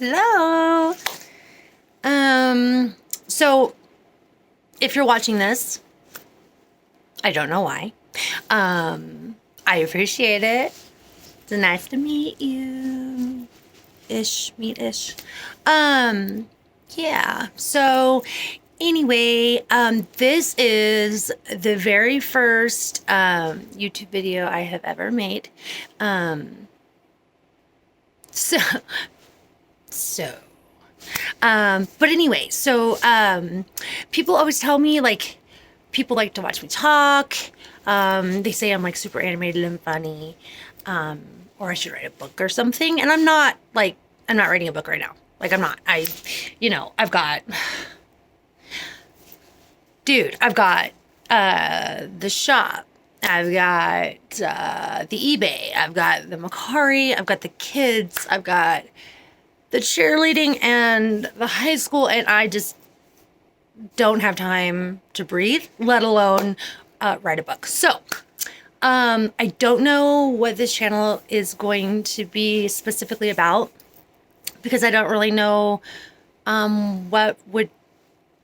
Hello. So if you're watching this, I don't know why. I appreciate it. It's nice to meet you. Meet-ish. Yeah. So anyway, this is the very first YouTube video I have ever made. But anyway, people always tell me, like, people like to watch me talk. They say I'm like super animated and funny, or I should write a book or something. And I'm not writing a book right now. Like, I'm not. I've got the shop. I've got the eBay. I've got the Macari. I've got the kids. I've got the cheerleading and the high school, and I just don't have time to breathe, let alone write a book. So I don't know what this channel is going to be specifically about, because I don't really know what would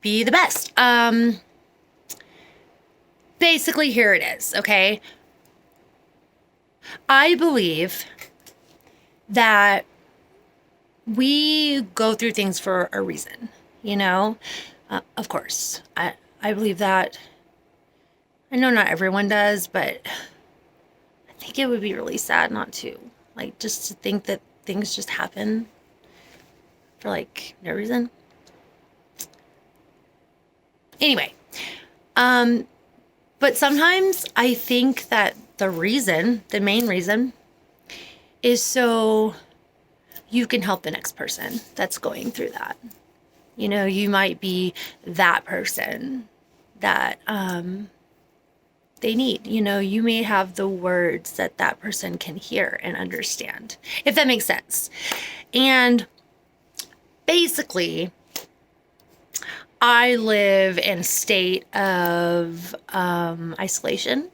be the best. Basically, here it is, okay? I believe that we go through things for a reason, of course. I believe that. I know not everyone does, but I think it would be really sad not to. Like, just to think that things just happen for, like, no reason. Anyway, but sometimes I think that the main reason, is so you can help the next person that's going through that. You might be that person that they need. You may have the words that person can hear and understand, if that makes sense. And basically, I live in a state of isolation.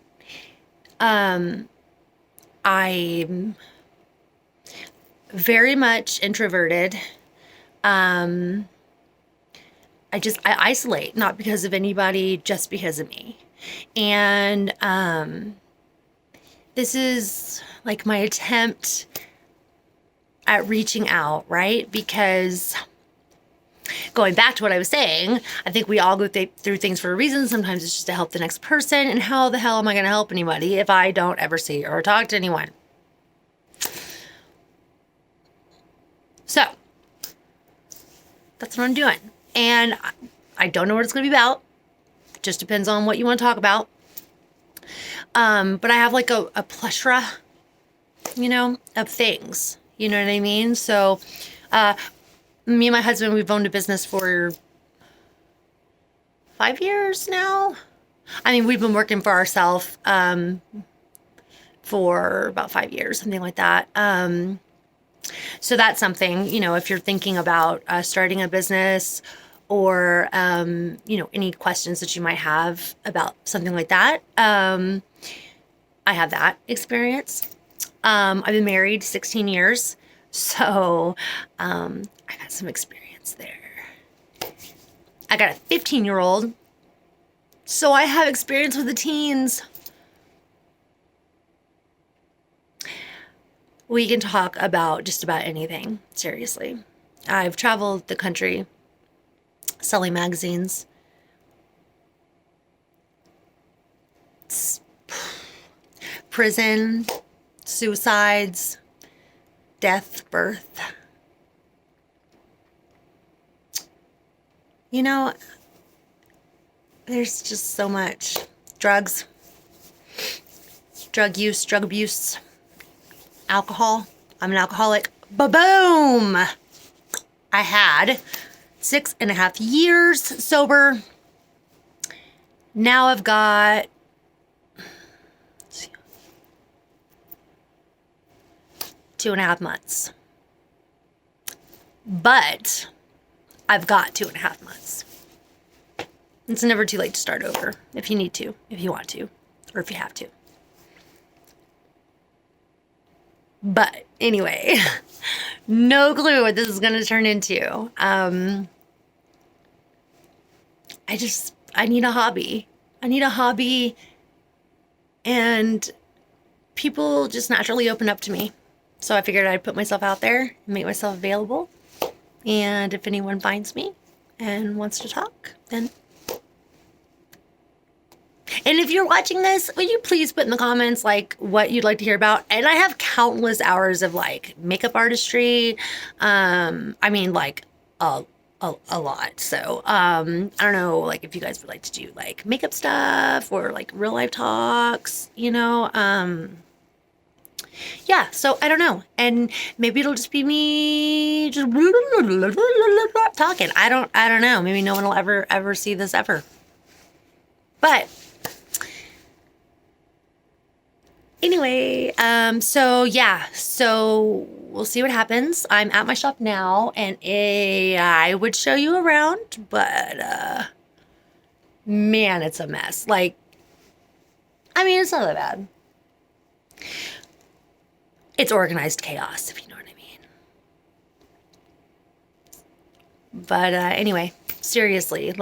I'm very much introverted. I isolate, not because of anybody, just because of me. And this is like my attempt at reaching out, right? Because going back to what I was saying, I think we all go through things for a reason. Sometimes it's just to help the next person. And how the hell am I going to help anybody if I don't ever see or talk to anyone? So that's what I'm doing. And I don't know what it's going to be about. It just depends on what you want to talk about. But I have like a plethora, of things. You know what I mean? So me and my husband, we've owned a business for 5 years now. I mean, we've been working for ourselves for about 5 years, something like that. So that's something, if you're thinking about starting a business, or, any questions that you might have about something like that. I have that experience. I've been married 16 years, so I got some experience there. I got a 15-year-old, so I have experience with the teens. We can talk about just about anything, seriously. I've traveled the country selling magazines. Prison, suicides, death, birth. There's just so much. Drugs, drug use, drug abuse. Alcohol. I'm an alcoholic. Ba-boom! I had 6.5 years sober. Now I've got 2.5 months. But I've got 2.5 months. It's never too late to start over if you need to, if you want to, or if you have to. But anyway, No clue what this is going to turn into. I need a hobby. I need a hobby, and people just naturally open up to me. So I figured I'd put myself out there, make myself available. And if anyone finds me and wants to talk, then. And if you're watching this, would you please put in the comments like what you'd like to hear about? And I have countless hours of like makeup artistry. I mean like a lot. So I don't know, like if you guys would like to do like makeup stuff or like real life talks, you know. Yeah, so I don't know. And maybe it'll just be me just talking. I don't know. Maybe no one will ever see this ever. But anyway, so yeah, so we'll see what happens. I'm at my shop now, and I would show you around, but man, it's a mess. Like, I mean, it's not that bad. It's organized chaos, if you know what I mean. But anyway, seriously,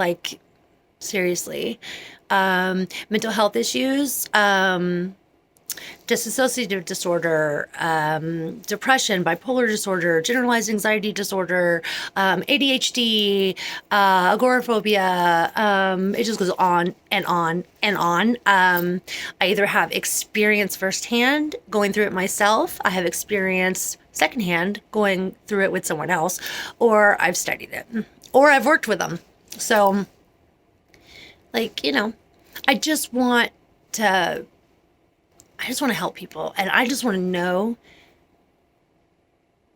mental health issues, dissociative disorder, depression, bipolar disorder, generalized anxiety disorder, ADHD, agoraphobia. It just goes on and on and on. I either have experience firsthand going through it myself, I have experience secondhand going through it with someone else, or I've studied it, or I've worked with them. So, like, you know, I just want to help people, and I just want to know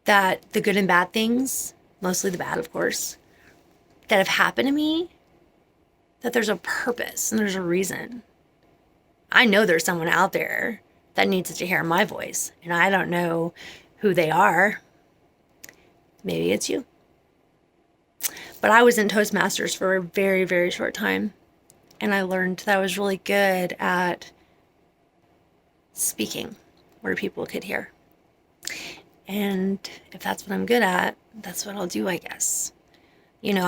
that the good and bad things, mostly the bad, of course, that have happened to me, that there's a purpose and there's a reason. I know there's someone out there that needs to hear my voice, and I don't know who they are. Maybe it's you. But I was in Toastmasters for a very, very short time, and I learned that I was really good at speaking where people could hear. And if that's what I'm good at, that's what I'll do, I guess. You know,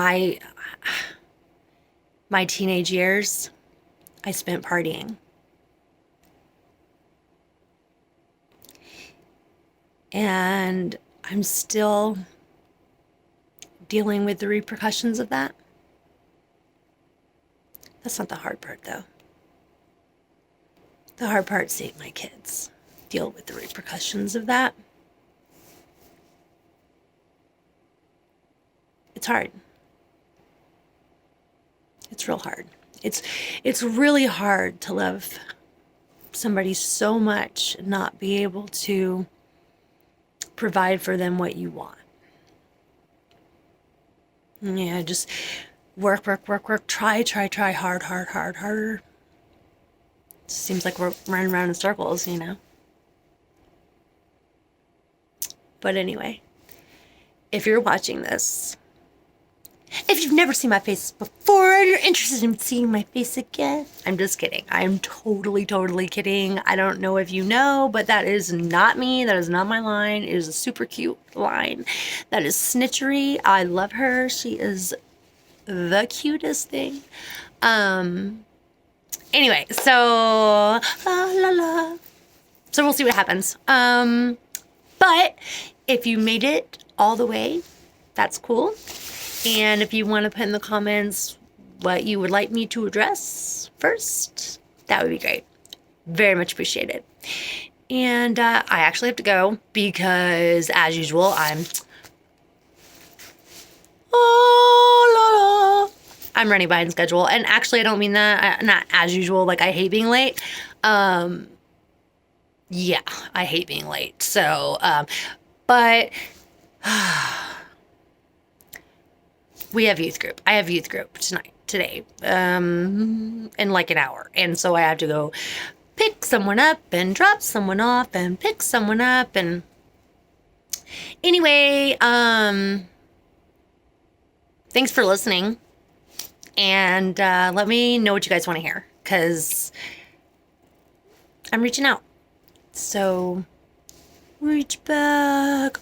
my teenage years, I spent partying. And I'm still dealing with the repercussions of that. That's not the hard part, though. The hard part's seeing my kids deal with the repercussions of that. It's hard. It's real hard. It's really hard to love somebody so much and not be able to provide for them what you want. Yeah, just work, try harder. Seems like we're running around in circles, you know. But anyway, if you're watching this, if you've never seen my face before and you're interested in seeing my face again, I'm just kidding. I'm totally kidding. I don't know if you know, but that is not me. That is not my line. It is a super cute line. That is Snitchery. I love her. She is the cutest thing. Anyway, so so we'll see what happens. But if you made it all the way, that's cool. And if you want to put in the comments what you would like me to address first, that would be great. Very much appreciated. And I actually have to go because, as usual, I'm running behind schedule. And actually, I don't mean that. Not as usual. Like, I hate being late. Yeah, I hate being late. So, but we have youth group. I have youth group today, in like an hour. And so I have to go pick someone up and drop someone off and pick someone up. And anyway, thanks for listening. And let me know what you guys want to hear, because I'm reaching out. So reach back.